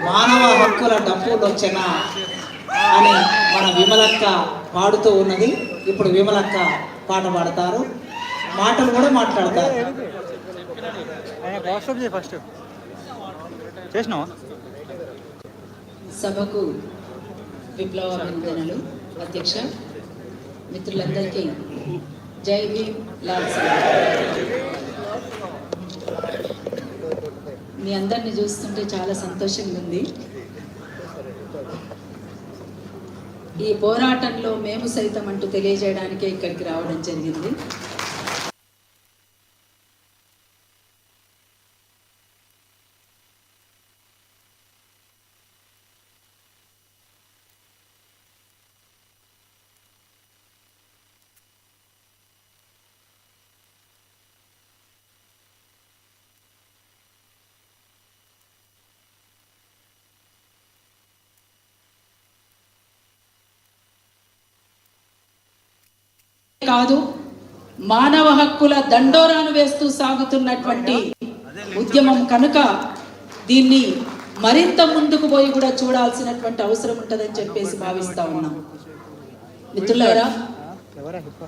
మానవ హక్కుల డప్పులొచ్చిన అని మన విమలక్క పాడుతూ ఉన్నది. ఇప్పుడు విమలక్క పాట పాడతారు, మాటలు కూడా మాట్లాడతారు. సభకు విప్లవ అభినందనలు. అధ్యక్ష, మిత్రులందరికీ జై భీమ్, లాల్ సింగ్. మీ అందరిని చూస్తుంటే చాలా సంతోషంగా ఉంది. ఈ పోరాటంలో మేము సైతం అంటూ తెలియజేయడానికే ఇక్కడికి రావడం జరిగింది. కాదు, మానవ హక్కుల దండోరాను వేస్తూ సాగుతున్నటువంటి ఉద్యమం కనుక దీన్ని మరింత ముందుకు పోయి కూడా చూడాల్సినటువంటి అవసరం ఉంటుందని చెప్పేసి భావిస్తా ఉన్నాం. మిత్రులారా,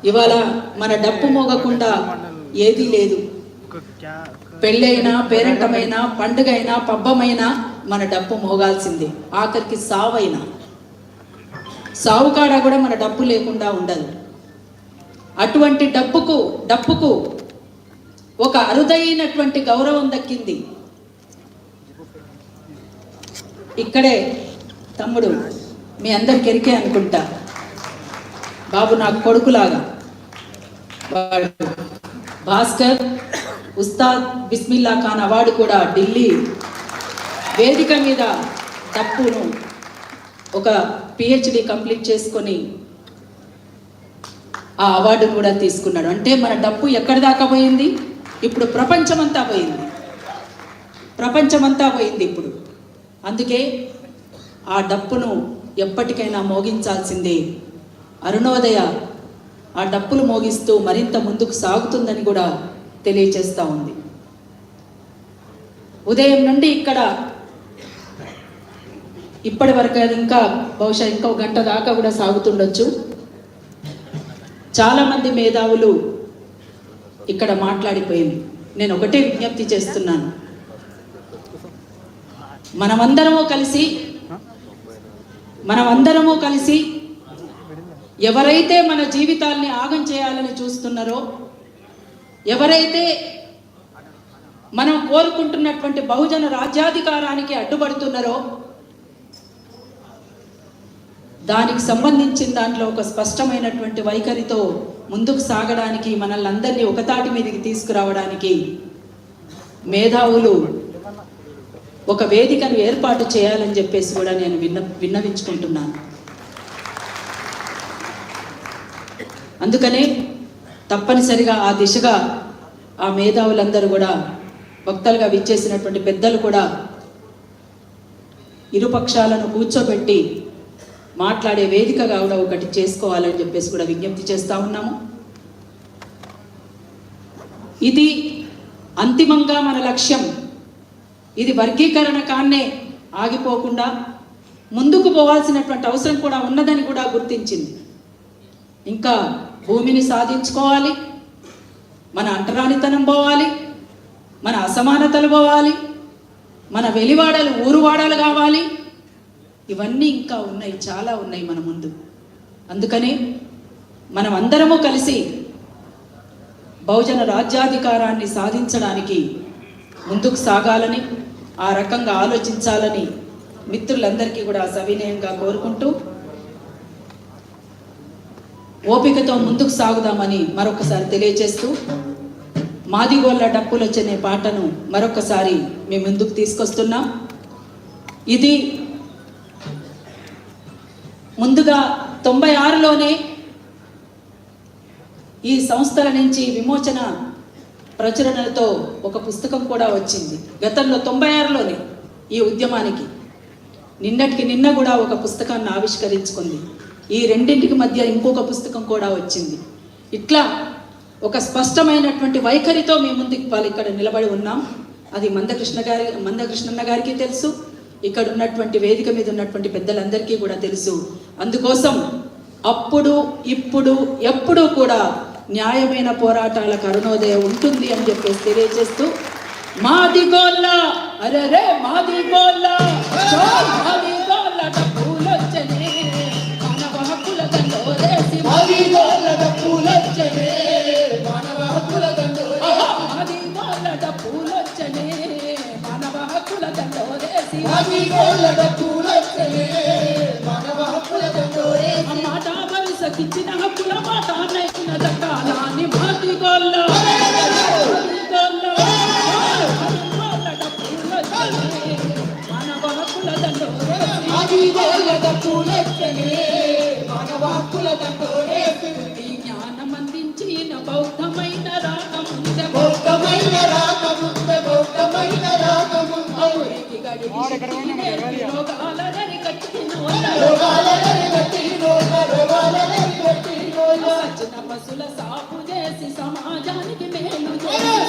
ఇవాళ మన డప్పు మోగకుండా ఏదీ లేదు. పెళ్ళైనా, పేరంటమైనా, పండుగైనా, పబ్బమైనా మన డప్పు మోగాల్సిందే. ఆఖరికి సావైనా, సావు కాడ కూడా మన డప్పు లేకుండా ఉండదు. అటువంటి డప్పుకు ఒక అరుదైనటువంటి గౌరవం దక్కింది. ఇక్కడే తమ్ముడు మీ అందరికి ఎరికే అనుకుంటా, బాబు నాకు కొడుకులాగా, వాడు భాస్కర్ ఉస్తాద్ బిస్మిల్లా ఖాన్ అవార్డు కూడా ఢిల్లీ వేదిక మీద డప్పును ఒక పిహెచ్డి కంప్లీట్ చేసుకొని ఆ అవార్డు కూడా తీసుకున్నాడు. అంటే మన డప్పు ఎక్కడి దాకా పోయింది? ఇప్పుడు ప్రపంచమంతా పోయింది ఇప్పుడు. అందుకే ఆ డప్పును ఎప్పటికైనా మోగించాల్సిందే. అరుణోదయ ఆ డప్పులు మోగిస్తూ మరింత ముందుకు సాగుతుందని కూడా తెలియజేస్తూ ఉంది. ఉదయం నుండి ఇక్కడ ఇప్పటి వరకు అది ఇంకా బహుశా ఇంకో గంట దాకా కూడా సాగుతుండొచ్చు. చాలామంది మేధావులు ఇక్కడ మాట్లాడిపోయింది. నేను ఒకటే విజ్ఞప్తి చేస్తున్నాను, మనమందరము కలిసి ఎవరైతే మన జీవితాల్ని ఆగం చేయాలని చూస్తున్నారో, ఎవరైతే మనం కోరుకుంటున్నటువంటి బహుజన రాజ్యాధికారానికి అడ్డుపడుతున్నారో, దానికి సంబంధించిన దాంట్లో ఒక స్పష్టమైనటువంటి వైఖరితో ముందుకు సాగడానికి, మనల్ని అందరినీ ఒకతాటి మీదకి తీసుకురావడానికి మేధావులు ఒక వేదికను ఏర్పాటు చేయాలని చెప్పేసి కూడా నేను విన్నవించుకుంటున్నాను. అందుకనే తప్పనిసరిగా ఆ దిశగా ఆ మేధావులందరూ కూడా, వక్తలుగా విచ్చేసినటువంటి పెద్దలు కూడా ఇరుపక్షాలను కూర్చోబెట్టి మాట్లాడే వేదికగా కూడా ఒకటి చేసుకోవాలని చెప్పేసి కూడా విజ్ఞప్తి చేస్తూ ఉన్నాము. ఇది అంతిమంగా మన లక్ష్యం. ఇది వర్గీకరణ కాన్నే ఆగిపోకుండా ముందుకు పోవాల్సినటువంటి అవసరం కూడా ఉన్నదని కూడా గుర్తించింది. ఇంకా భూమిని సాధించుకోవాలి, మన అంటరానితనం పోవాలి, మన అసమానతలు పోవాలి, మన వెలివాడలు ఊరువాడలు కావాలి. ఇవన్నీ ఇంకా ఉన్నాయి, చాలా ఉన్నాయి మన ముందు. అందుకని మనం అందరము కలిసి బహుజన రాజ్యాధికారాన్ని సాధించడానికి ముందుకు సాగాలని, ఆ రకంగా ఆలోచించాలని మిత్రులందరికీ కూడా సవినయంగా కోరుకుంటూ ఓపికతో ముందుకు సాగుదామని మరొకసారి తెలియజేస్తూ, మాదిగోళ్ళ డప్పులొచ్చనే పాటను మరొకసారి మేము ముందుకు తీసుకొస్తున్నాం. ఇది ముందుగా 96లోనే ఈ సంస్థల నుంచి విమోచన ప్రచురణలతో ఒక పుస్తకం కూడా వచ్చింది. గతంలో 96లోనే ఈ ఉద్యమానికి నిన్నటికి నిన్న కూడా ఒక పుస్తకాన్ని ఆవిష్కరించుకుంది. ఈ రెండింటికి మధ్య ఇంకొక పుస్తకం కూడా వచ్చింది. ఇట్లా ఒక స్పష్టమైనటువంటి వైఖరితో మీ ముందుకు వాళ్ళు ఇక్కడ నిలబడి ఉన్నాం. అది మందకృష్ణన్న గారికి తెలుసు, ఇక్కడ ఉన్నటువంటి వేదిక మీద ఉన్నటువంటి పెద్దలందరికీ కూడా తెలుసు. అందుకోసం అప్పుడు ఇప్పుడు ఎప్పుడు కూడా న్యాయమైన పోరాటాలకు అరుణోదయం ఉంటుంది అని చెప్పేసి తెలియజేస్తూ మాది గోల్ల అరే మాది గోల్ల మాది గోల్ల డబ్బులొచ్చనే మానవ హక్కుల దండోరేసి మాది గోల్ల డబ్బులొచ్చనే మానవ హక్కుల దండోరేసి మాది గోల్ల డబ్బులొచ్చనే మానవ హక్కుల దండోరేసి మాది గోల్ల డబ్బులొచ్చనే మానవ హక్కుల దండోరేసి మాట వరుసకిచ్చిన హక్కుల మాట నైకిన దక్కాలని మాది గోల్ల జ్ఞానం అందించిన బౌద్ధమైన రాకముందే బౌద్ధమైన రాకముందే బౌద్ధమైన రాకముందే రోగాలని కట్టిన సజ్జన పశుల సాపు చేసి సమాజానికి మేలు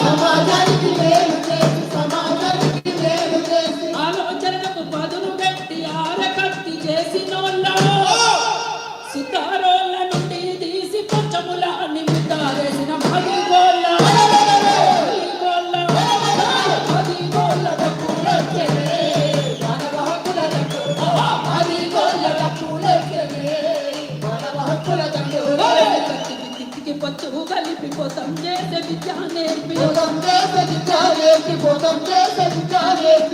సమాజానికి మేలు చేసి సమాజానికి మేలు చేసి ఆలోచనలకు పదును పెట్టి ఆరకత్తి చేసినోళ్ళ సుతారోళ్ళ నుండి తీసి పంచములాన్ని ముద్దారేసిన మదిగోళ్ళ పచ్చు కలిపి పోతం చేసే విద్య నేర్పి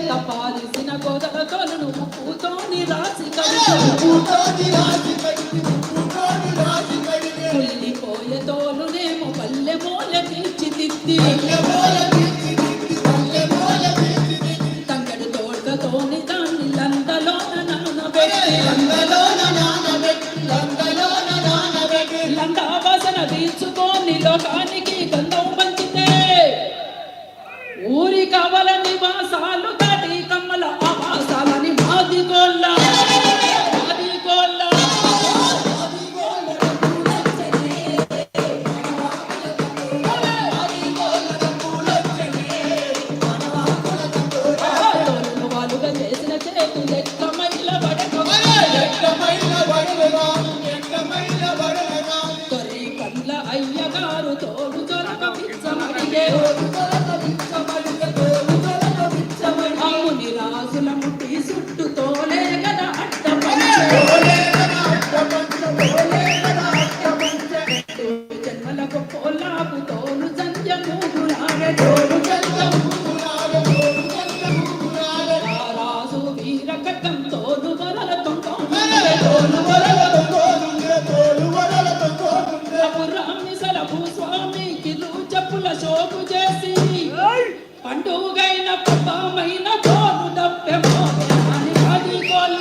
తప్పాల్సిన గోదలతోను నువ్వు పూతోని రాసి కుళ్ళిపోయే తోలునేమో పల్లె మూల తీర్చిదిద్ది తంగడు తోడ్గతోని దాన్ని లందలోన నానబెట్టి లంగా వాసన తీర్చుకొని లోకానికి గంధం పంచితే ఊరి కవల నివాసాలు దాటి కమ్మల ఆవాసాలని మాది గోళ్ళ వాలుగా చేసిన చేతులు లెక్క మైల తొరి కళ్ళ అయ్యగారు తోడు దొరక పిచ్చమడిగే అవుని రాజుల ముట్టి సుట్టు తోలే గద అడ్డ జన్మలకు పోలాపు తోలు జంజమూగులాగే రాజు వీర కట్టం తోలు వరల పురామిసల భూస్వామి కిలు చెప్పుల శోకు చేసి పండుగైన పబ్బమైన తోలు దప్పె మోగని మాది గోళ్ళ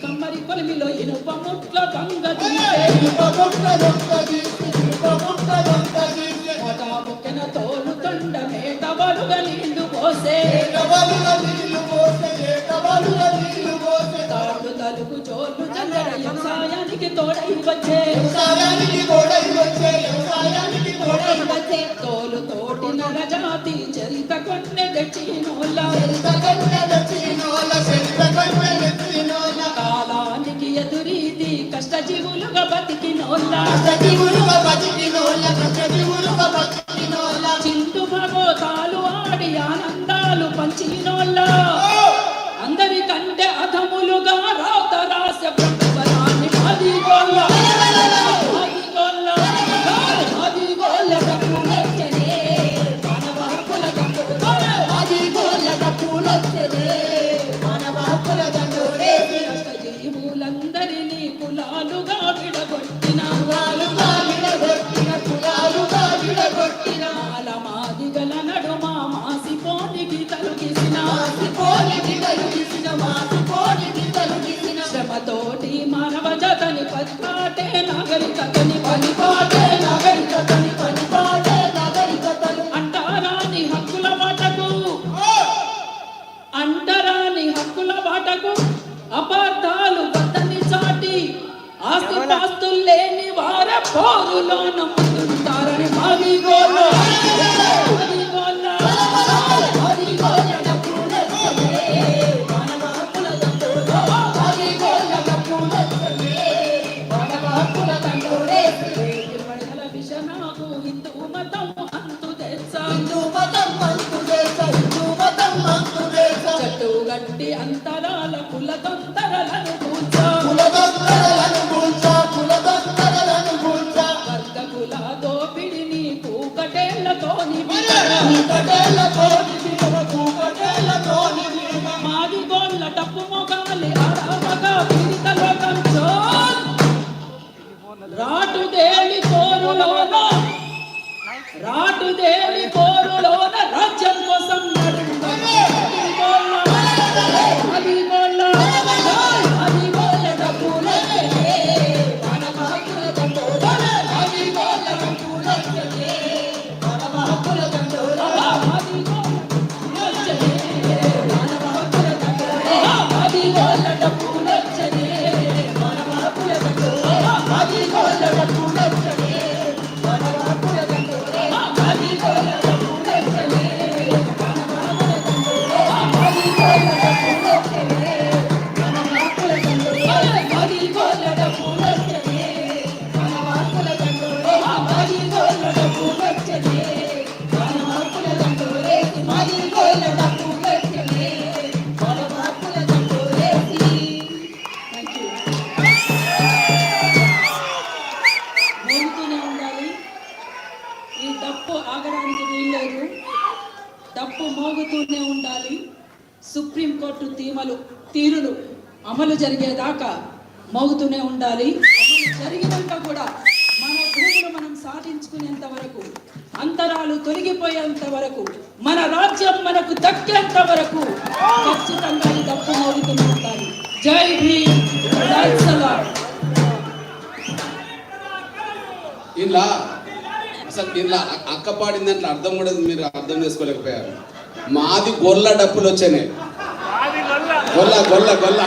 కమ్మరి కొలిమిలో ఇనుప ముట్ల బంగ బొక్కెన తోలు తొండ మేట బలుగ నీళ్లు పోసే తాడు తలుగు చోళ్ళు చందర వ్యవసాయానికి తోడై వచ్చే తోలు తోటి నరజాతి చరిత కొన్నె తెచ్చినోళ్ళ కాలానికి ఎదురీది కష్టజీవులుగా బతికినోళ్ళ చిందు భగోతాలు ఆడి ఆనందాలు పంచినోళ్ళ అందరికంటే అధములుగా రాత రాస్య ప్రభుత్వాన్ని మాది గోళ్ళ జీవులందరినీ కులాలుగా విడగొట్టిన మాదిగల నడుమ మాసిపోనికి తలుగిసిన శ్రమతోటి మానవ జతని పనిపాటే నాగరికతని అంటారాని హక్కుల వాటకు అపార్థాలు వద్దని చాటి పోరులోన ముందుంటారని మాదిగోళ్ళ మాదిగోళ్ళ మాదిగోళ్ళ డప్పులెత్తలే మానవ హక్కుల దండోరా మాదిగోళ్ళ డప్పులెత్తలే మానవ హక్కుల దండోరే తిరుమల విషనాకు హిందూ మతం అంతు తెచ్చా హిందూ మతం అంతు దేశ హిందూ మతం అంతు దేశ చెట్టు గట్టి అంతరాల కుల తొందరలను కూర్చో కులదొంగలను కూల్చా కులదొంగలను కూల్చా వర్గ కుల దోపిడిని కూకటేళ్లతోని కూకటేళ్లతోని విలువ కూకటేళ్లతోని విలువ మాదిగోళ్ళ డప్పు మొగాలి అడవగా పీడిత లోకం చోల్ రాటుదేలి పోరులోన రాజ్యం కోసం మాదిగోళ్ళ డప్పులెత్తలే మానవ హక్కుల దండోరా మాదిగోళ్ళ డప్పులెత్తలే మానవ హక్కుల దండోరా మాదిగోళ్ళ డప్పులెత్తలే మానవ హక్కుల దండోరా మాదిగోళ్ళ డప్పులెత్తలే మానవ హక్కుల దండోరా మాదిగోళ్ళ డప్పులెత్తలే మానవ హక్కుల దండోరా మాదిగోళ్ళ డప్పులెత్తలే మానవ హక్కుల దండోరా మాదిగోళ్ళ డప్పులెత్తలే మానవ హక్కుల దండోరా మాదిగోళ్ళ డప్పులెత్తలే మానవ హక్కుల దండోరే మాదిగోళ్ళ డప్పులెత్తలే మానవ హక్కుల దండోరే. Thank you. మోగుతూనే ఉండాలి. ఈ డప్పు ఆగడానికి వీల్లేదు. డప్పు మోగుతూనే ఉండాలి. సుప్రీంకోర్టు తీరులు అమలు జరిగేదాకా మోగుతూనే ఉండాలి. అమలు జరిగినాక కూడా మన భూములు మనం సాధించుకునేంత వరకు, అంతరాలు తొలగిపోయేంత వరకు, మన రాజ్యం మనకు దక్కేంత వరకు ఖచ్చితంగా ఈ డప్పు మోగుతూనే ఉండాలి. జై భీమ్, జై సలాం. ఇలా అసలు ఇలా అక్క పాడిన దాంట్లో అర్థం కూడా మీరు అర్థం చేసుకోలేకపోయారు. మాది గొల్ల డప్పులు వచ్చాయి. గొల్ల గొల్ల గొల్ల